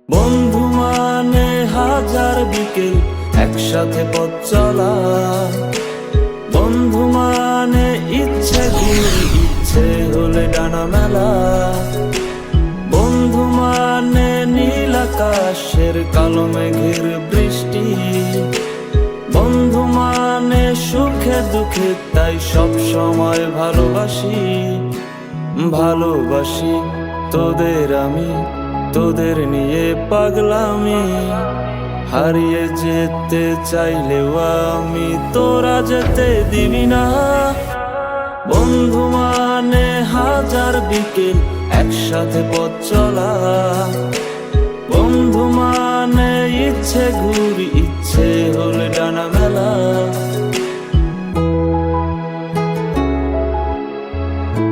বন্ধু মানে হাজার বিকেল একসাথে পথ চলা, বন্ধু মানে ইচ্ছে ঘুরি ইচ্ছে হলে ডানা মেলা, বন্ধু মানে নীল আকাশের কালো মেঘের বৃষ্টি, বন্ধু মানে সুখে দুঃখে তাই সব সময় ভালোবাসি। ভালোবাসি তোদের আমি, তোদের নিয়ে পাগলামি, হারিয়ে যেতে চাইলেও আমি তোরা যেতে দিবি না। বন্ধু মানে হাজার বিকেল একসাথে পথ চলা, বন্ধু মানে ইচ্ছে ঘুরি ইচ্ছে হলে